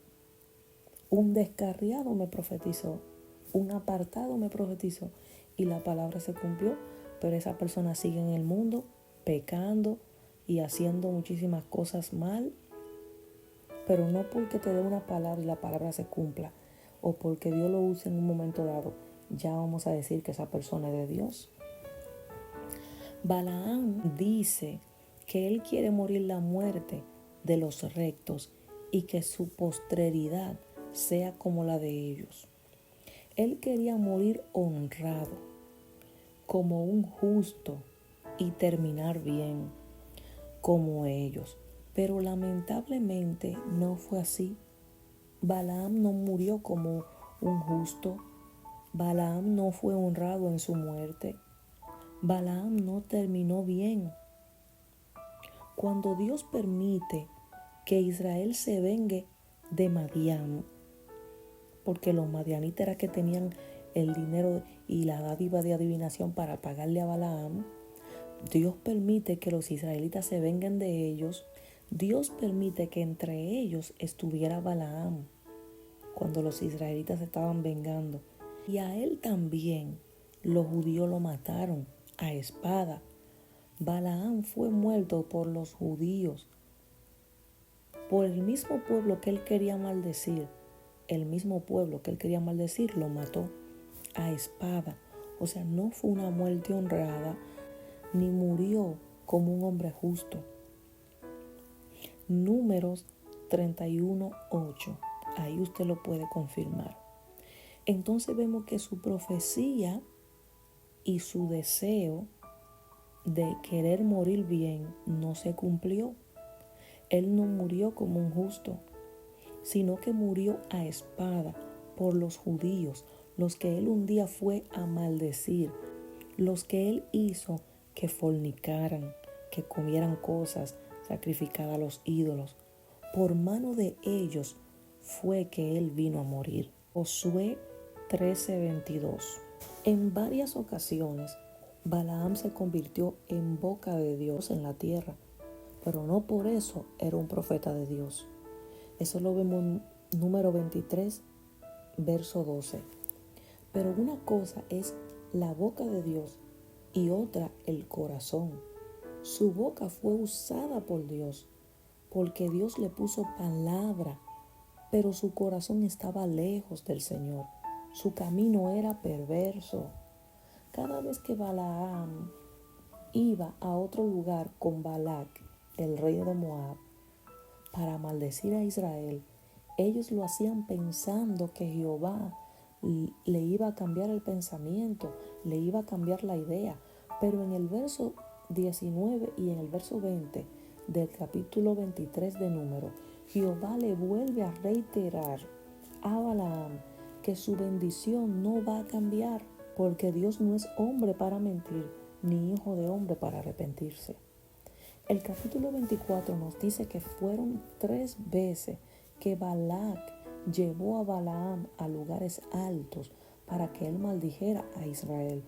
Un descarriado me profetizó, un apartado me profetizó y la palabra se cumplió, pero esa persona sigue en el mundo pecando y haciendo muchísimas cosas mal, pero no porque te dé una palabra y la palabra se cumpla o porque Dios lo use en un momento dado, ya vamos a decir que esa persona es de Dios. Balaam dice que él quiere morir la muerte de los rectos y que su posteridad sea como la de ellos. Él quería morir honrado, como un justo y terminar bien, como ellos. Pero lamentablemente no fue así. Balaam no murió como un justo. Balaam no fue honrado en su muerte. Balaam no terminó bien. Cuando Dios permite que Israel se vengue de Madián, porque los madianitas eran que tenían el dinero y la dádiva de adivinación para pagarle a Balaam, Dios permite que los israelitas se vengan de ellos. Dios permite que entre ellos estuviera Balaam cuando los israelitas se estaban vengando. Y a él también los judíos lo mataron a espada. Balaam fue muerto por los judíos, por el mismo pueblo que él quería maldecir. El mismo pueblo que él quería maldecir lo mató a espada. O sea, no fue una muerte honrada, ni murió como un hombre justo. Números 31:8. Ahí usted lo puede confirmar. Entonces vemos que su profecía y su deseo de querer morir bien no se cumplió. Él no murió como un justo, sino que murió a espada por los judíos, los que él un día fue a maldecir, los que él hizo que fornicaran, que comieran cosas sacrificadas a los ídolos. Por mano de ellos fue que él vino a morir. Josué 13:22. En varias ocasiones Balaam se convirtió en boca de Dios en la tierra, pero no por eso era un profeta de Dios. Eso lo vemos en número 23, verso 12. Pero una cosa es la boca de Dios y otra el corazón. Su boca fue usada por Dios, porque Dios le puso palabra, pero su corazón estaba lejos del Señor. Su camino era perverso. Cada vez que Balaam iba a otro lugar con Balac, el rey de Moab, para maldecir a Israel, ellos lo hacían pensando que Jehová le iba a cambiar el pensamiento, le iba a cambiar la idea. Pero en el verso 19 y en el verso 20 del capítulo 23 de Número, Jehová le vuelve a reiterar a Balaam que su bendición no va a cambiar, porque Dios no es hombre para mentir, ni hijo de hombre para arrepentirse. El capítulo 24 nos dice que fueron 3 veces que Balac llevó a Balaam a lugares altos para que él maldijera a Israel,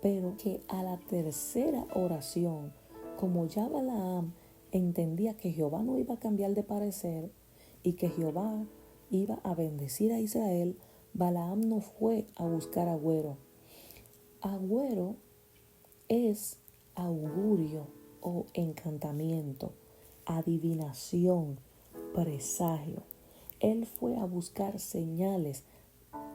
pero que a la tercera oración, como ya Balaam entendía que Jehová no iba a cambiar de parecer y que Jehová iba a bendecir a Israel, Balaam no fue a buscar agüero. Agüero es augurio o encantamiento, adivinación, presagio. Él fue a buscar señales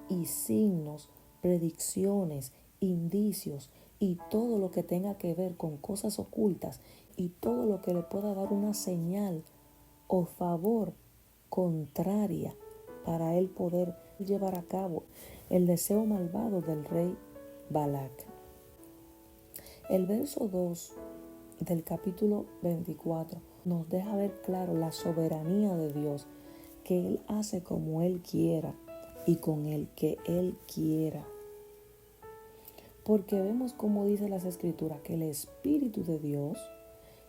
y signos, predicciones, indicios y todo lo que tenga que ver con cosas ocultas y todo lo que le pueda dar una señal o favor contraria para él poder llevar a cabo el deseo malvado del rey Balac. El verso 2 del capítulo 24 nos deja ver claro la soberanía de Dios, que Él hace como Él quiera y con el que Él quiera. Porque vemos como dice las Escrituras que el Espíritu de Dios,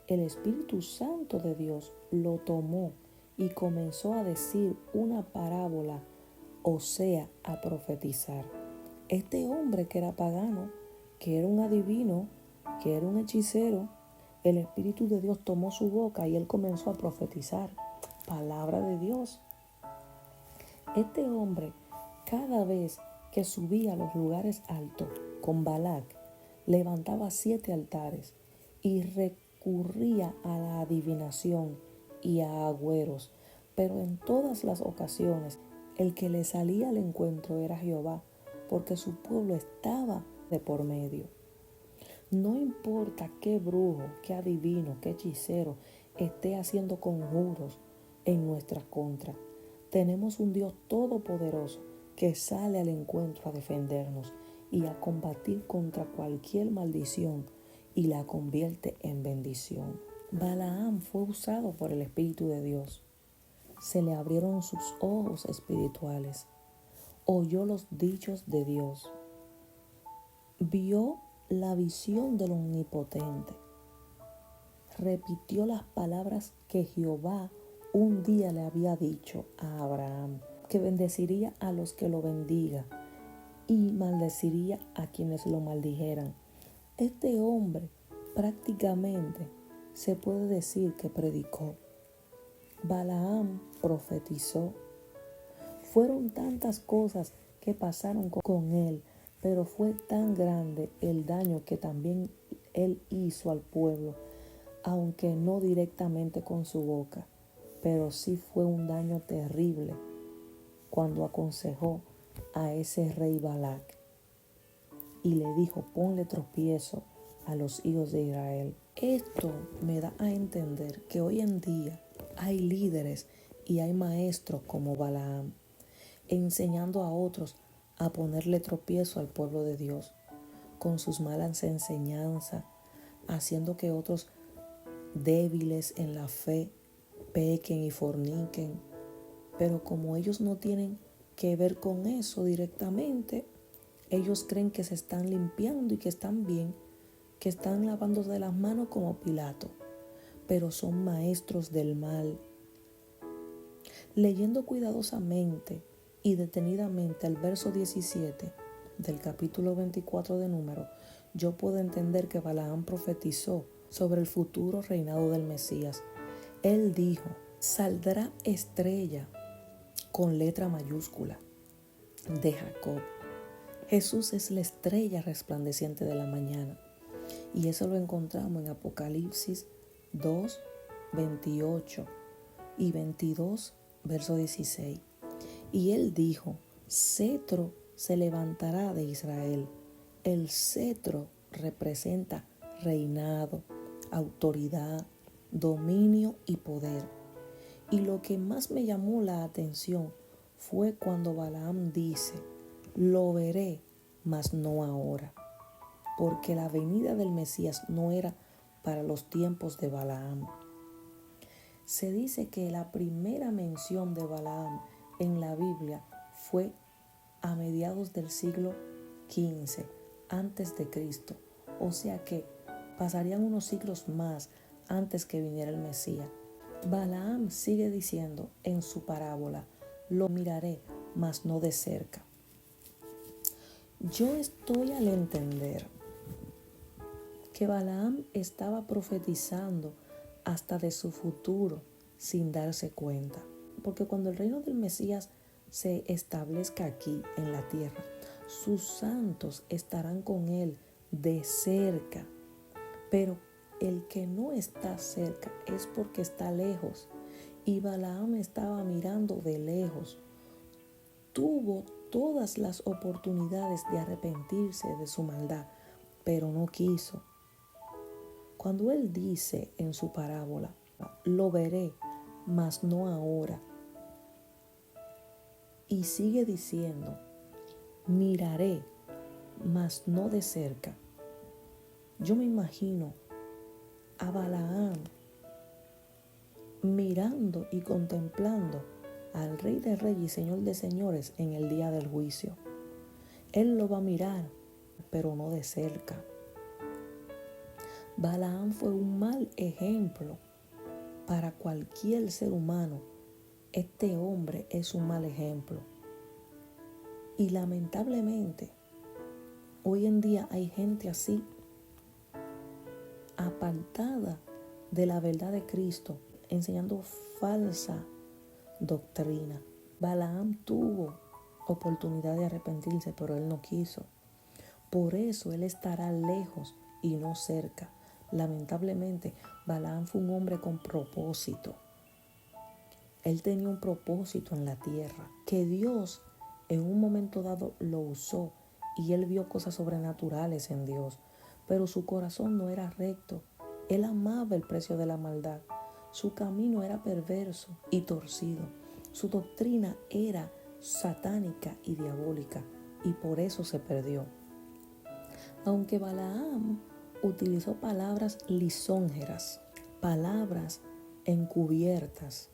el Espíritu Santo de Dios lo tomó y comenzó a decir una parábola, o sea, a profetizar. Este hombre que era pagano, que era un adivino, que era un hechicero, el Espíritu de Dios tomó su boca y él comenzó a profetizar palabra de Dios. Este hombre, cada vez que subía a los lugares altos con Balac, levantaba 7 altares y recurría a la adivinación y a agüeros, pero en todas las ocasiones el que le salía al encuentro era Jehová, porque su pueblo estaba de por medio. No importa qué brujo, qué adivino, qué hechicero esté haciendo conjuros en nuestra contra. Tenemos un Dios todopoderoso que sale al encuentro a defendernos y a combatir contra cualquier maldición y la convierte en bendición. Balaam fue usado por el Espíritu de Dios. Se le abrieron sus ojos espirituales. Oyó los dichos de Dios. Vio la visión del Omnipotente. Repitió las palabras que Jehová un día le había dicho a Abraham, que bendeciría a los que lo bendiga y maldeciría a quienes lo maldijeran. Este hombre prácticamente se puede decir que predicó. Balaam profetizó. Fueron tantas cosas que pasaron con él, pero fue tan grande el daño que también él hizo al pueblo, aunque no directamente con su boca, pero sí fue un daño terrible cuando aconsejó a ese rey Balac y le dijo: ponle tropiezo a los hijos de Israel. Esto me da a entender que hoy en día hay líderes y hay maestros como Balaam, enseñando a otros a ponerle tropiezo al pueblo de Dios con sus malas enseñanzas, haciendo que otros débiles en la fe pequen y forniquen. Pero como ellos no tienen que ver con eso directamente, ellos creen que se están limpiando y que están bien, que están lavándose de las manos como Pilato, pero son maestros del mal. Leyendo cuidadosamente y detenidamente el verso 17 del capítulo 24 de Números, yo puedo entender que Balaam profetizó sobre el futuro reinado del Mesías. Él dijo, saldrá estrella con letra mayúscula de Jacob. Jesús es la estrella resplandeciente de la mañana. Y eso lo encontramos en Apocalipsis 2, 28 y 22, verso 16. Y él dijo, cetro se levantará de Israel. El cetro representa reinado, autoridad, dominio y poder. Y lo que más me llamó la atención fue cuando Balaam dice, lo veré, mas no ahora. Porque la venida del Mesías no era para los tiempos de Balaam. Se dice que la primera mención de Balaam en la Biblia fue a mediados del siglo XV antes de Cristo. O sea que pasarían unos siglos más antes que viniera el Mesías. Balaam sigue diciendo en su parábola, lo miraré, mas no de cerca. Yo estoy al entender que Balaam estaba profetizando hasta de su futuro sin darse cuenta. Porque cuando el reino del Mesías se establezca aquí en la tierra, sus santos estarán con él de cerca. Pero el que no está cerca es porque está lejos. Y Balaam estaba mirando de lejos. Tuvo todas las oportunidades de arrepentirse de su maldad, pero no quiso. Cuando él dice en su parábola, lo veré, mas no ahora. Y sigue diciendo, miraré, mas no de cerca. Yo me imagino a Balaam mirando y contemplando al Rey de Reyes y Señor de Señores en el día del juicio. Él lo va a mirar, pero no de cerca. Balaam fue un mal ejemplo para cualquier ser humano. Este hombre es un mal ejemplo. Y lamentablemente, hoy en día hay gente así, apartada de la verdad de Cristo, enseñando falsa doctrina. Balaam tuvo oportunidad de arrepentirse, pero él no quiso. Por eso él estará lejos y no cerca. Lamentablemente, Balaam fue un hombre con propósito. Él tenía un propósito en la tierra, que Dios en un momento dado lo usó y él vio cosas sobrenaturales en Dios, pero su corazón no era recto. Él amaba el precio de la maldad. Su camino era perverso y torcido. Su doctrina era satánica y diabólica y por eso se perdió. Aunque Balaam utilizó palabras lisonjeras, palabras encubiertas,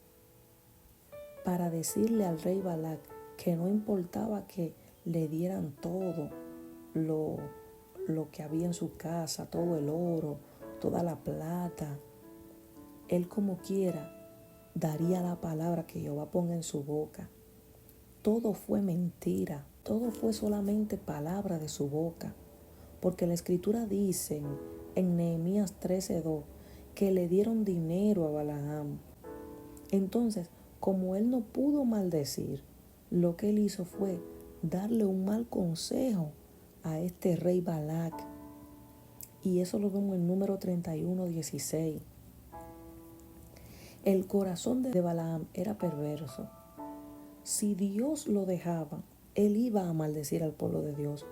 para decirle al rey Balac que no importaba que le dieran todo lo que había en su casa, todo el oro, toda la plata, él como quiera daría la palabra que Jehová ponga en su boca. Todo fue mentira, todo fue solamente palabra de su boca. Porque la escritura dice en Nehemías 13:2 que le dieron dinero a Balaam. Entonces, como él no pudo maldecir, lo que él hizo fue darle un mal consejo a este rey Balac. Y eso lo vemos en Número 31:16. El corazón de Balaam era perverso. Si Dios lo dejaba, él iba a maldecir al pueblo de Dios.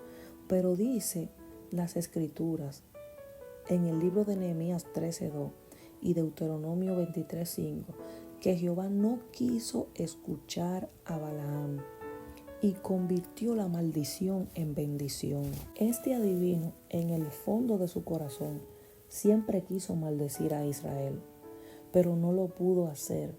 Pero dice las escrituras en el libro de Nehemías 13:2 y Deuteronomio 23:5 que Jehová no quiso escuchar a Balaam y convirtió la maldición en bendición. Este adivino en el fondo de su corazón siempre quiso maldecir a Israel, pero no lo pudo hacer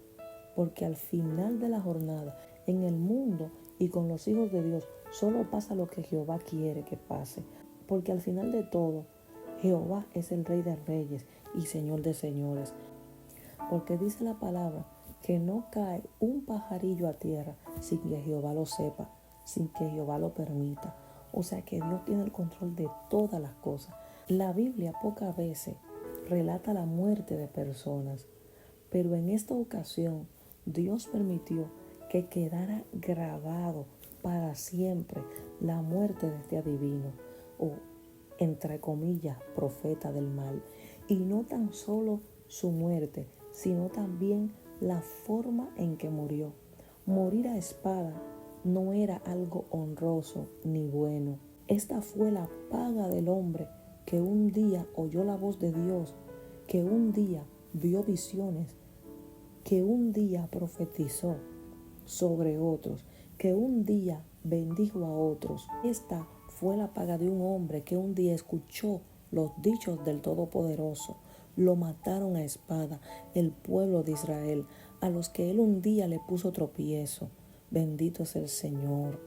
porque al final de la jornada en el mundo y con los hijos de Dios solo pasa lo que Jehová quiere que pase. Porque al final de todo, Jehová es el Rey de Reyes y Señor de Señores. Porque dice la palabra que no cae un pajarillo a tierra sin que Jehová lo sepa, sin que Jehová lo permita. O sea que Dios tiene el control de todas las cosas. La Biblia pocas veces relata la muerte de personas, pero en esta ocasión Dios permitió que quedara grabado para siempre la muerte de este adivino o, entre comillas, profeta del mal. Y no tan solo su muerte, sino también la forma en que murió. Morir a espada no era algo honroso ni bueno. Esta fue la paga del hombre que un día oyó la voz de Dios, que un día vio visiones, que un día profetizó sobre otros, que un día bendijo a otros. Esta fue la paga de un hombre que un día escuchó los dichos del Todopoderoso. Lo mataron a espada el pueblo de Israel, a los que él un día le puso tropiezo. Bendito es el Señor.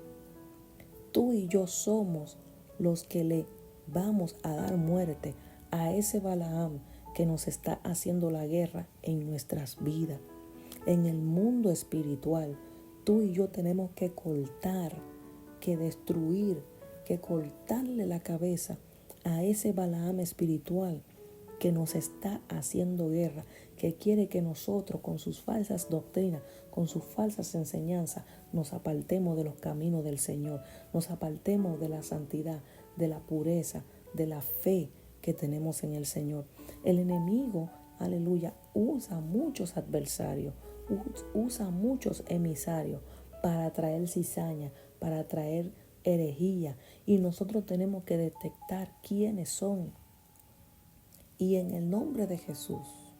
Tú y yo somos los que le vamos a dar muerte a ese Balaam que nos está haciendo la guerra en nuestras vidas. En el mundo espiritual, tú y yo tenemos que cortar, que destruir, que cortarle la cabeza a ese Balaam espiritual que nos está haciendo guerra, que quiere que nosotros con sus falsas doctrinas, con sus falsas enseñanzas, nos apartemos de los caminos del Señor, nos apartemos de la santidad, de la pureza, de la fe que tenemos en el Señor. El enemigo, aleluya, usa muchos adversarios, usa muchos emisarios para traer cizaña, para traer herejía, y nosotros tenemos que detectar quiénes son. Y en el nombre de Jesús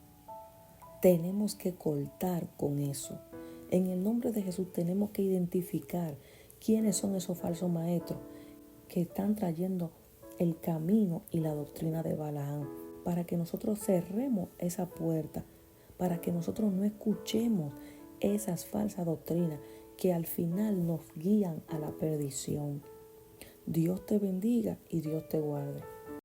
tenemos que cortar con eso. En el nombre de Jesús tenemos que identificar quiénes son esos falsos maestros que están trayendo el camino y la doctrina de Balaam, para que nosotros cerremos esa puerta, para que nosotros no escuchemos esas falsas doctrinas que al final nos guían a la perdición. Dios te bendiga y Dios te guarde.